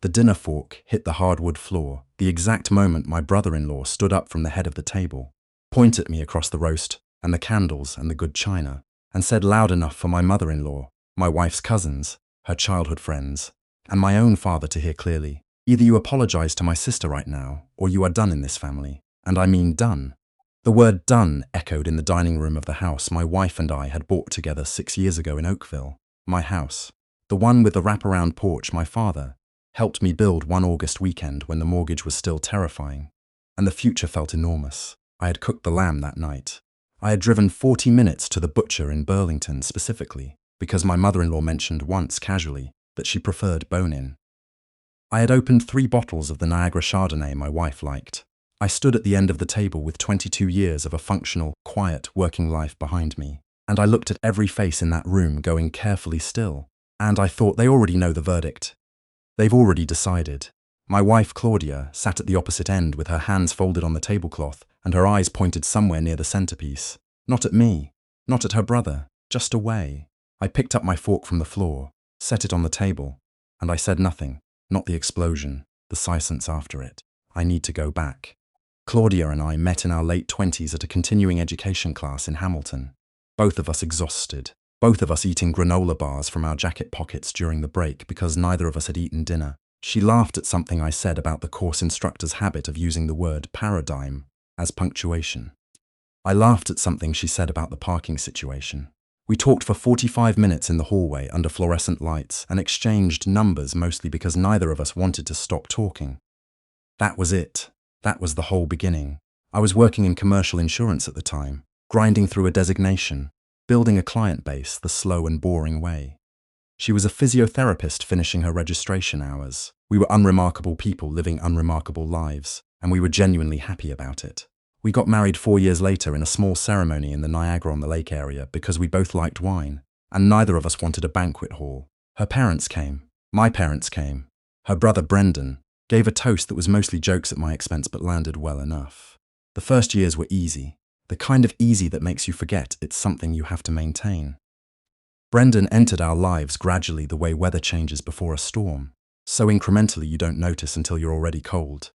The dinner fork hit the hardwood floor, the exact moment my brother-in-law stood up from the head of the table, pointed at me across the roast and the candles and the good china, and said loud enough for my mother-in-law, my wife's cousins, her childhood friends, and my own father to hear clearly, "Either you apologize to my sister right now, or you are done in this family. And I mean done." The word done echoed in the dining room of the house my wife and I had bought together 6 years ago in Oakville, my house, the one with the wraparound porch my father helped me build one August weekend when the mortgage was still terrifying, and the future felt enormous. I had cooked the lamb that night. I had driven 40 minutes to the butcher in Burlington specifically, because my mother-in-law mentioned once casually that she preferred bone-in. I had opened 3 bottles of the Niagara Chardonnay my wife liked. I stood at the end of the table with 22 years of a functional, quiet, working life behind me, and I looked at every face in that room going carefully still, and I thought they already know the verdict. They've already decided. My wife, Claudia, sat at the opposite end with her hands folded on the tablecloth and her eyes pointed somewhere near the centerpiece. Not at me, not at her brother, just away. I picked up my fork from the floor, set it on the table, and I said nothing, not the explosion, the silence after it. I need to go back. Claudia and I met in our late 20s at a continuing education class in Hamilton. Both of us exhausted. Both of us eating granola bars from our jacket pockets during the break because neither of us had eaten dinner. She laughed at something I said about the course instructor's habit of using the word paradigm as punctuation. I laughed at something she said about the parking situation. We talked for 45 minutes in the hallway under fluorescent lights and exchanged numbers mostly because neither of us wanted to stop talking. That was it. That was the whole beginning. I was working in commercial insurance at the time, grinding through a designation, building a client base the slow and boring way. She was a physiotherapist finishing her registration hours. We were unremarkable people living unremarkable lives, and we were genuinely happy about it. We got married 4 years later in a small ceremony in the Niagara-on-the-Lake area because we both liked wine, and neither of us wanted a banquet hall. Her parents came. My parents came. Her brother Brendan gave a toast that was mostly jokes at my expense but landed well enough. The first years were easy. The kind of easy that makes you forget it's something you have to maintain. Brendan entered our lives gradually the way weather changes before a storm, so incrementally you don't notice until you're already cold.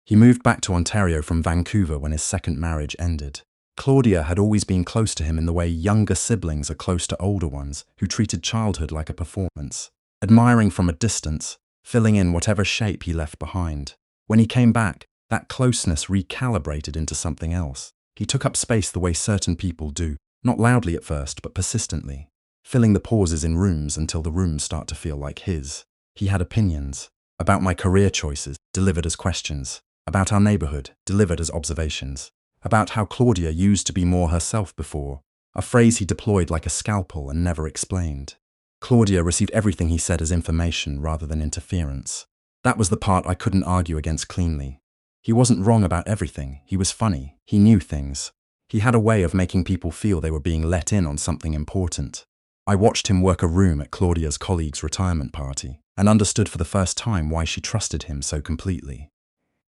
He moved back to Ontario from Vancouver when his second marriage ended. Claudia had always been close to him in the way younger siblings are close to older ones who treated childhood like a performance, admiring from a distance, filling in whatever shape he left behind. When he came back, that closeness recalibrated into something else. He took up space the way certain people do, not loudly at first, but persistently, filling the pauses in rooms until the rooms start to feel like his. He had opinions about my career choices, delivered as questions, about our neighborhood, delivered as observations, about how Claudia used to be more herself before, a phrase he deployed like a scalpel and never explained. Claudia received everything he said as information rather than interference. That was the part I couldn't argue against cleanly. He wasn't wrong about everything. He was funny. He knew things. He had a way of making people feel they were being let in on something important. I watched him work a room at Claudia's colleague's retirement party and understood for the first time why she trusted him so completely.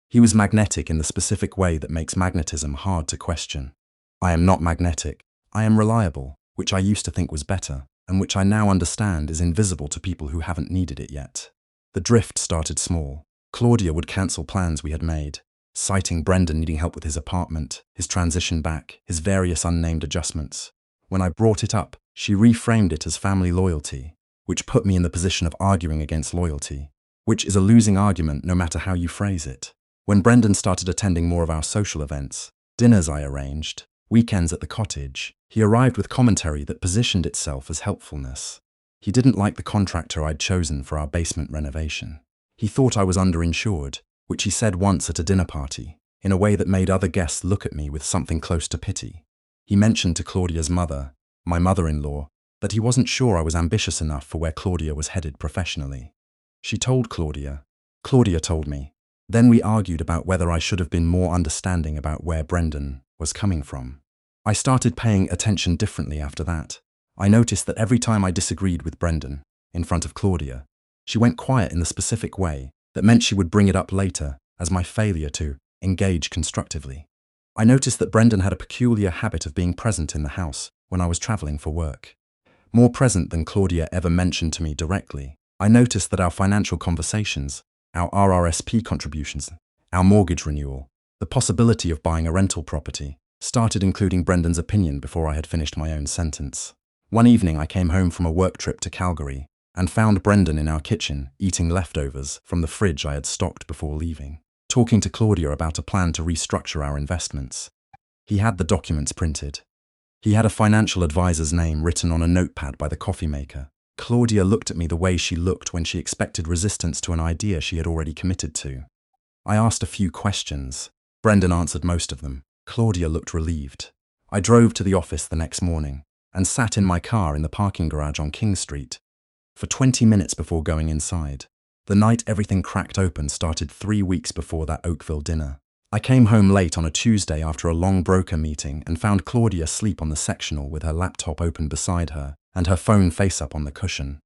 He was magnetic in the specific way that makes magnetism hard to question. I am not magnetic. I am reliable, which I used to think was better, and which I now understand is invisible to people who haven't needed it yet. The drift started small. Claudia would cancel plans we had made, citing Brendan needing help with his apartment, his transition back, his various unnamed adjustments. When I brought it up, she reframed it as family loyalty, which put me in the position of arguing against loyalty, which is a losing argument no matter how you phrase it. When Brendan started attending more of our social events, dinners I arranged, weekends at the cottage, he arrived with commentary that positioned itself as helpfulness. He didn't like the contractor I'd chosen for our basement renovation. He thought I was underinsured, which he said once at a dinner party, in a way that made other guests look at me with something close to pity. He mentioned to Claudia's mother, my mother-in-law, that he wasn't sure I was ambitious enough for where Claudia was headed professionally. She told Claudia. Claudia told me. Then we argued about whether I should have been more understanding about where Brendan was coming from. I started paying attention differently after that. I noticed that every time I disagreed with Brendan, in front of Claudia, she went quiet in the specific way that meant she would bring it up later as my failure to engage constructively. I noticed that Brendan had a peculiar habit of being present in the house when I was traveling for work. More present than Claudia ever mentioned to me directly. I noticed that our financial conversations our RRSP contributions, our mortgage renewal, the possibility of buying a rental property, started including Brendan's opinion before I had finished my own sentence. One evening I came home from a work trip to Calgary and found Brendan in our kitchen eating leftovers from the fridge I had stocked before leaving, talking to Claudia about a plan to restructure our investments. He had the documents printed. He had a financial advisor's name written on a notepad by the coffee maker. Claudia looked at me the way she looked when she expected resistance to an idea she had already committed to. I asked a few questions. Brendan answered most of them. Claudia looked relieved. I drove to the office the next morning and sat in my car in the parking garage on King Street for 20 minutes before going inside. The night everything cracked open started 3 weeks before that Oakville dinner. I came home late on a Tuesday after a long broker meeting and found Claudia asleep on the sectional with her laptop open beside her and her phone face up on the cushion.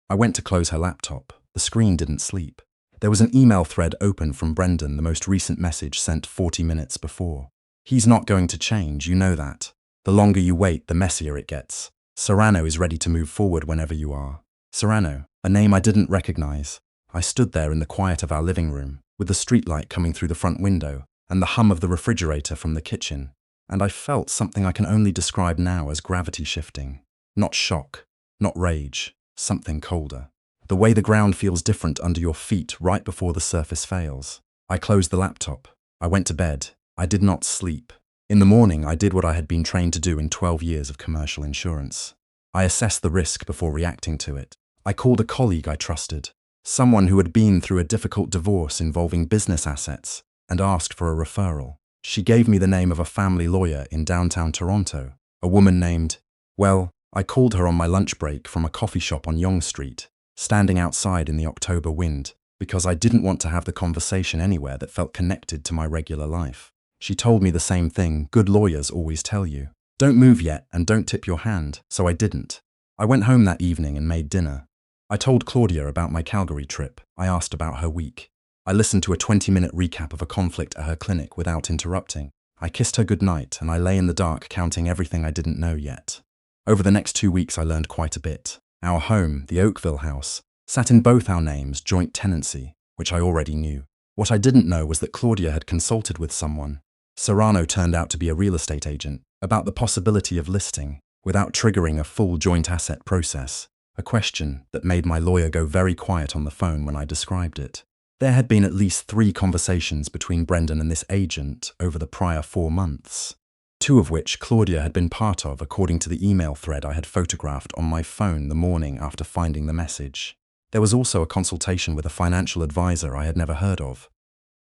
I went to close her laptop. The screen didn't sleep. There was an email thread open from Brendan, the most recent message sent 40 minutes before. He's not going to change, you know that. The longer you wait, the messier it gets. Serrano is ready to move forward whenever you are. Serrano, a name I didn't recognize. I stood there in the quiet of our living room, with the streetlight coming through the front window and the hum of the refrigerator from the kitchen, and I felt something I can only describe now as gravity shifting. Not shock, not rage, something colder. The way the ground feels different under your feet right before the surface fails. I closed the laptop. I went to bed. I did not sleep. In the morning, I did what I had been trained to do in 12 years of commercial insurance. I assessed the risk before reacting to it. I called a colleague I trusted, someone who had been through a difficult divorce involving business assets, and asked for a referral. She gave me the name of a family lawyer in downtown Toronto, a woman named, well, I called her on my lunch break from a coffee shop on Yonge Street, standing outside in the October wind, because I didn't want to have the conversation anywhere that felt connected to my regular life. She told me the same thing good lawyers always tell you. Don't move yet and don't tip your hand, so I didn't. I went home that evening and made dinner. I told Claudia about my Calgary trip. I asked about her week. I listened to a 20-minute recap of a conflict at her clinic without interrupting. I kissed her goodnight and I lay in the dark counting everything I didn't know yet. Over the next 2 weeks I learned quite a bit. Our home, the Oakville house, sat in both our names, joint tenancy, which I already knew. What I didn't know was that Claudia had consulted with someone. Serrano turned out to be a real estate agent, about the possibility of listing, without triggering a full joint asset process, a question that made my lawyer go very quiet on the phone when I described it. There had been at least 3 conversations between Brendan and this agent over the prior 4 months, 2 of which Claudia had been part of according to the email thread I had photographed on my phone the morning after finding the message. There was also a consultation with a financial advisor I had never heard of,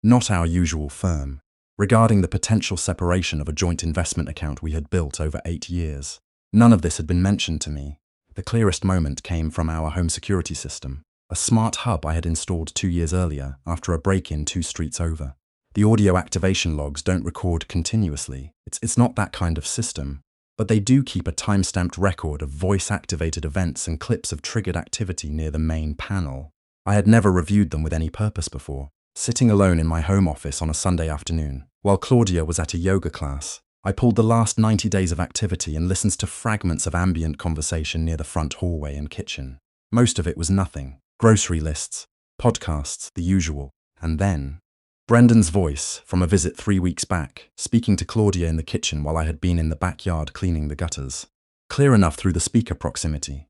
not our usual firm, regarding the potential separation of a joint investment account we had built over 8 years. None of this had been mentioned to me. The clearest moment came from our home security system, a smart hub I had installed 2 years earlier after a break-in 2 streets over. The audio activation logs don't record continuously. It's not that kind of system, but they do keep a time-stamped record of voice-activated events and clips of triggered activity near the main panel. I had never reviewed them with any purpose before. Sitting alone in my home office on a Sunday afternoon, while Claudia was at a yoga class, I pulled the last 90 days of activity and listened to fragments of ambient conversation near the front hallway and kitchen. Most of it was nothing. Grocery lists, podcasts, the usual. And then Brendan's voice from a visit 3 weeks back, speaking to Claudia in the kitchen while I had been in the backyard cleaning the gutters. Clear enough through the speaker proximity.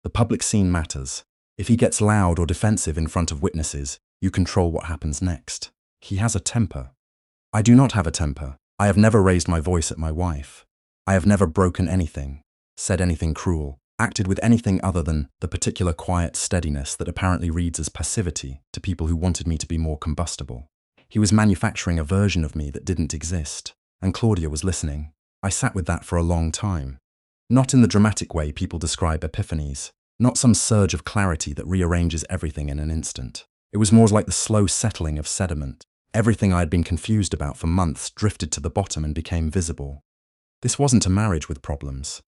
The public scene matters. If he gets loud or defensive in front of witnesses, you control what happens next. He has a temper. I do not have a temper. I have never raised my voice at my wife. I have never broken anything, said anything cruel, acted with anything other than the particular quiet steadiness that apparently reads as passivity to people who wanted me to be more combustible. He was manufacturing a version of me that didn't exist, and Claudia was listening. I sat with that for a long time. Not in the dramatic way people describe epiphanies, not some surge of clarity that rearranges everything in an instant. It was more like the slow settling of sediment. Everything I had been confused about for months drifted to the bottom and became visible. This wasn't a marriage with problems.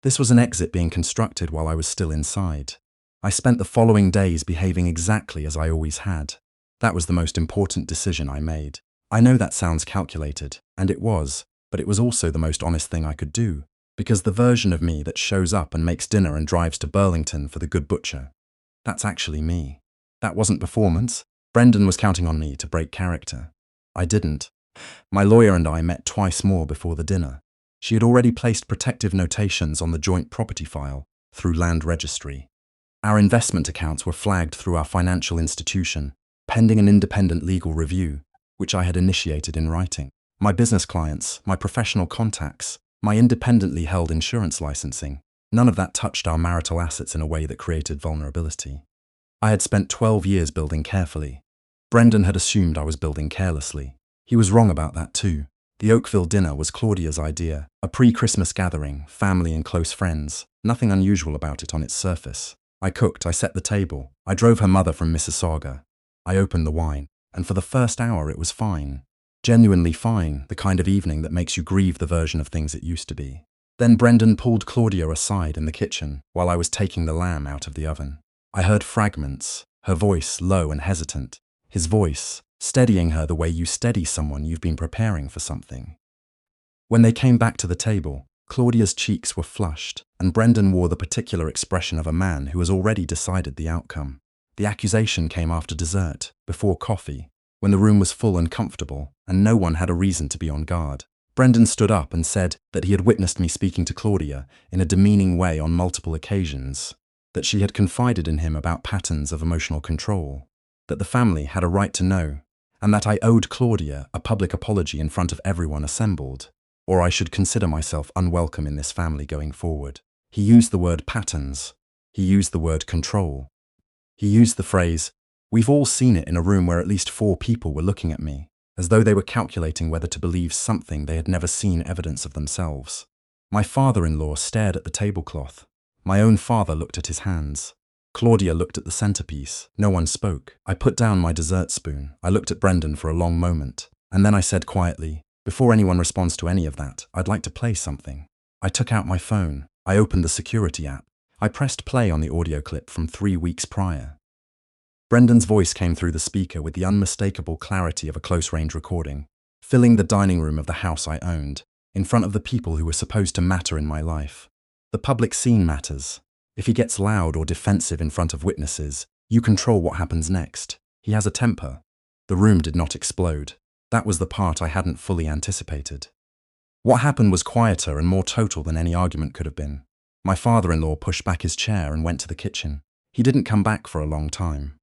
This was an exit being constructed while I was still inside. I spent the following days behaving exactly as I always had. That was the most important decision I made. I know that sounds calculated, and it was, but it was also the most honest thing I could do, because the version of me that shows up and makes dinner and drives to Burlington for the Good Butcher, that's actually me. That wasn't performance, Brendan was counting on me to break character. I didn't. My lawyer and I met twice more before the dinner. She had already placed protective notations on the joint property file through land registry. Our investment accounts were flagged through our financial institution, pending an independent legal review, which I had initiated in writing. My business clients, my professional contacts, my independently held insurance licensing, none of that touched our marital assets in a way that created vulnerability. I had spent 12 years building carefully. Brendan had assumed I was building carelessly. He was wrong about that too. The Oakville dinner was Claudia's idea, a pre-Christmas gathering, family and close friends, nothing unusual about it on its surface. I cooked, I set the table, I drove her mother from Mississauga. I opened the wine, and for the first hour it was fine. Genuinely fine, the kind of evening that makes you grieve the version of things it used to be. Then Brendan pulled Claudia aside in the kitchen while I was taking the lamb out of the oven. I heard fragments, her voice low and hesitant, his voice steadying her the way you steady someone you've been preparing for something. When they came back to the table, Claudia's cheeks were flushed, and Brendan wore the particular expression of a man who has already decided the outcome. The accusation came after dessert, before coffee, when the room was full and comfortable, and no one had a reason to be on guard. Brendan stood up and said that he had witnessed me speaking to Claudia in a demeaning way on multiple occasions, that she had confided in him about patterns of emotional control, that the family had a right to know, and that I owed Claudia a public apology in front of everyone assembled, or I should consider myself unwelcome in this family going forward. He used the word patterns. He used the word control. He used the phrase, "We've all seen it in a room where at least 4 people were looking at me," as though they were calculating whether to believe something they had never seen evidence of themselves. My father-in-law stared at the tablecloth. My own father looked at his hands. Claudia looked at the centerpiece. No one spoke. I put down my dessert spoon. I looked at Brendan for a long moment, and then I said quietly, "Before anyone responds to any of that, I'd like to play something." I took out my phone. I opened the security app. I pressed play on the audio clip from 3 weeks prior. Brendan's voice came through the speaker with the unmistakable clarity of a close-range recording, filling the dining room of the house I owned, in front of the people who were supposed to matter in my life. The public scene matters. If he gets loud or defensive in front of witnesses, you control what happens next. He has a temper. The room did not explode. That was the part I hadn't fully anticipated. What happened was quieter and more total than any argument could have been. My father-in-law pushed back his chair and went to the kitchen. He didn't come back for a long time.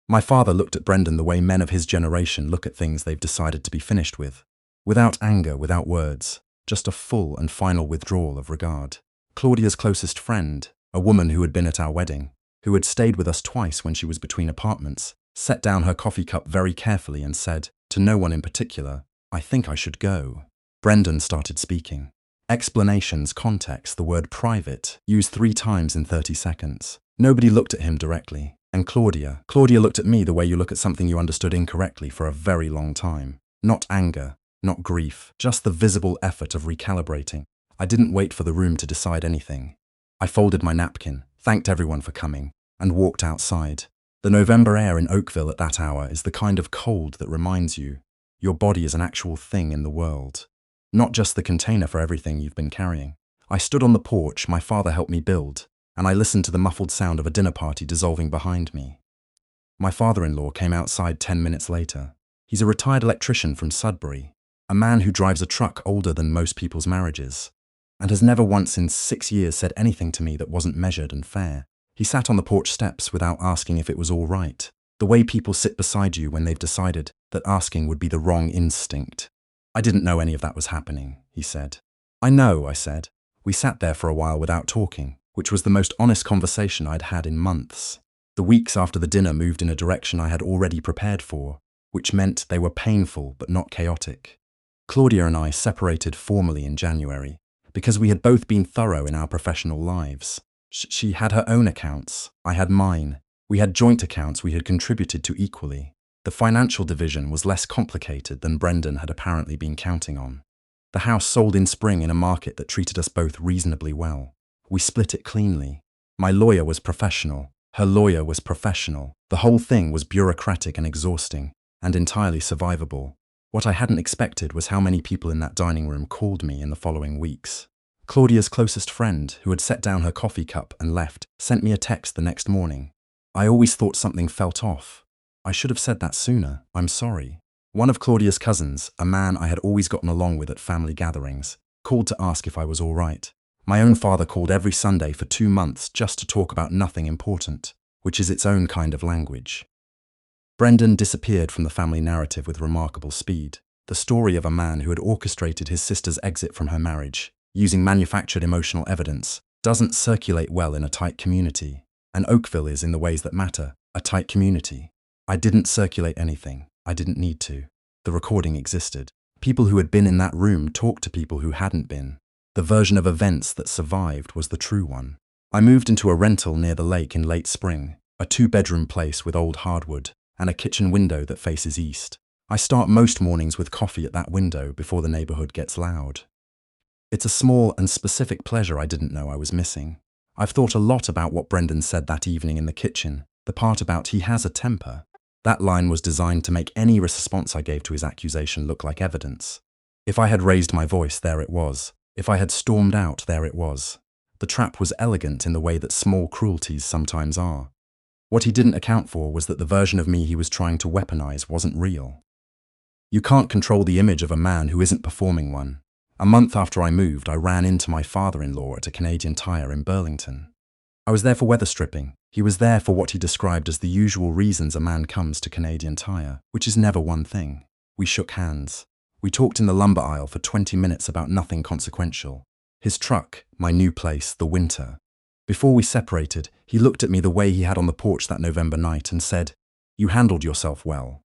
My father looked at Brendan the way men of his generation look at things they've decided to be finished with. Without anger, without words, just a full and final withdrawal of regard. Claudia's closest friend, a woman who had been at our wedding, who had stayed with us twice when she was between apartments, set down her coffee cup very carefully and said, to no one in particular, "I think I should go." Brendan started speaking. Explanations, context, the word private, used 3 times in 30 seconds. Nobody looked at him directly. And Claudia looked at me the way you look at something you understood incorrectly for a very long time. Not anger, not grief, just the visible effort of recalibrating. I didn't wait for the room to decide anything. I folded my napkin, thanked everyone for coming, and walked outside. The November air in Oakville at that hour is the kind of cold that reminds you your body is an actual thing in the world, not just the container for everything you've been carrying. I stood on the porch my father helped me build, and I listened to the muffled sound of a dinner party dissolving behind me. My father-in-law came outside 10 minutes later. He's a retired electrician from Sudbury, a man who drives a truck older than most people's marriages, and has never once in 6 years said anything to me that wasn't measured and fair. He sat on the porch steps without asking if it was all right, the way people sit beside you when they've decided that asking would be the wrong instinct. "I didn't know any of that was happening," he said. "I know," I said. We sat there for a while without talking, which was the most honest conversation I'd had in months. The weeks after the dinner moved in a direction I had already prepared for, which meant they were painful but not chaotic. Claudia and I separated formally in January, because we had both been thorough in our professional lives. She had her own accounts, I had mine. We had joint accounts we had contributed to equally. The financial division was less complicated than Brendan had apparently been counting on. The house sold in spring in a market that treated us both reasonably well. We split it cleanly. My lawyer was professional. Her lawyer was professional. The whole thing was bureaucratic and exhausting, and entirely survivable. What I hadn't expected was how many people in that dining room called me in the following weeks. Claudia's closest friend, who had set down her coffee cup and left, sent me a text the next morning. "I always thought something felt off. I should have said that sooner. I'm sorry. One of Claudia's cousins, a man I had always gotten along with at family gatherings, called to ask if I was all right. My own father called every Sunday for 2 months just to talk about nothing important, which is its own kind of language. Brendan disappeared from the family narrative with remarkable speed. The story of a man who had orchestrated his sister's exit from her marriage, using manufactured emotional evidence, doesn't circulate well in a tight community. And Oakville is, in the ways that matter, a tight community. I didn't circulate anything. I didn't need to. The recording existed. People who had been in that room talked to people who hadn't been. The version of events that survived was the true one. I moved into a rental near the lake in late spring, a 2-bedroom place with old hardwood, and a kitchen window that faces east. I start most mornings with coffee at that window before the neighborhood gets loud. It's a small and specific pleasure I didn't know I was missing. I've thought a lot about what Brendan said that evening in the kitchen, the part about he has a temper. That line was designed to make any response I gave to his accusation look like evidence. If I had raised my voice, there it was. If I had stormed out, there it was. The trap was elegant in the way that small cruelties sometimes are. What he didn't account for was that the version of me he was trying to weaponize wasn't real. You can't control the image of a man who isn't performing one. A month after I moved, I ran into my father-in-law at a Canadian Tire in Burlington. I was there for weather stripping. He was there for what he described as the usual reasons a man comes to Canadian Tire, which is never one thing. We shook hands. We talked in the lumber aisle for 20 minutes about nothing consequential. His truck, my new place, the winter. Before we separated, he looked at me the way he had on the porch that November night and said, "You handled yourself well."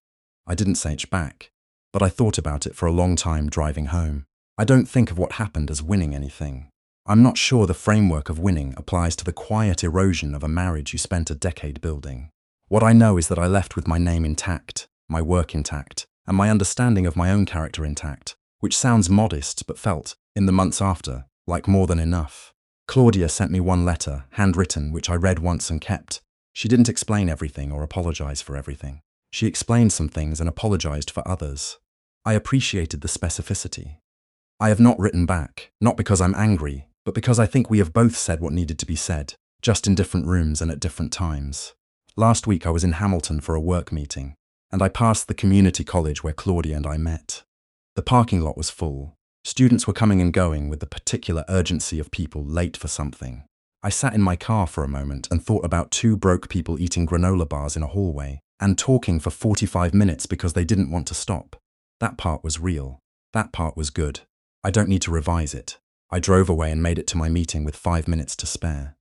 I didn't say it back, but I thought about it for a long time driving home. I don't think of what happened as winning anything. I'm not sure the framework of winning applies to the quiet erosion of a marriage you spent a decade building. What I know is that I left with my name intact, my work intact, and my understanding of my own character intact, which sounds modest but felt, in the months after, like more than enough. Claudia sent me one letter, handwritten, which I read once and kept. She didn't explain everything or apologize for everything. She explained some things and apologized for others. I appreciated the specificity. I have not written back, not because I'm angry, but because I think we have both said what needed to be said, just in different rooms and at different times. Last week I was in Hamilton for a work meeting, and I passed the community college where Claudia and I met. The parking lot was full. Students were coming and going with the particular urgency of people late for something. I sat in my car for a moment and thought about 2 broke people eating granola bars in a hallway and talking for 45 minutes because they didn't want to stop. That part was real. That part was good. I don't need to revise it. I drove away and made it to my meeting with 5 minutes to spare.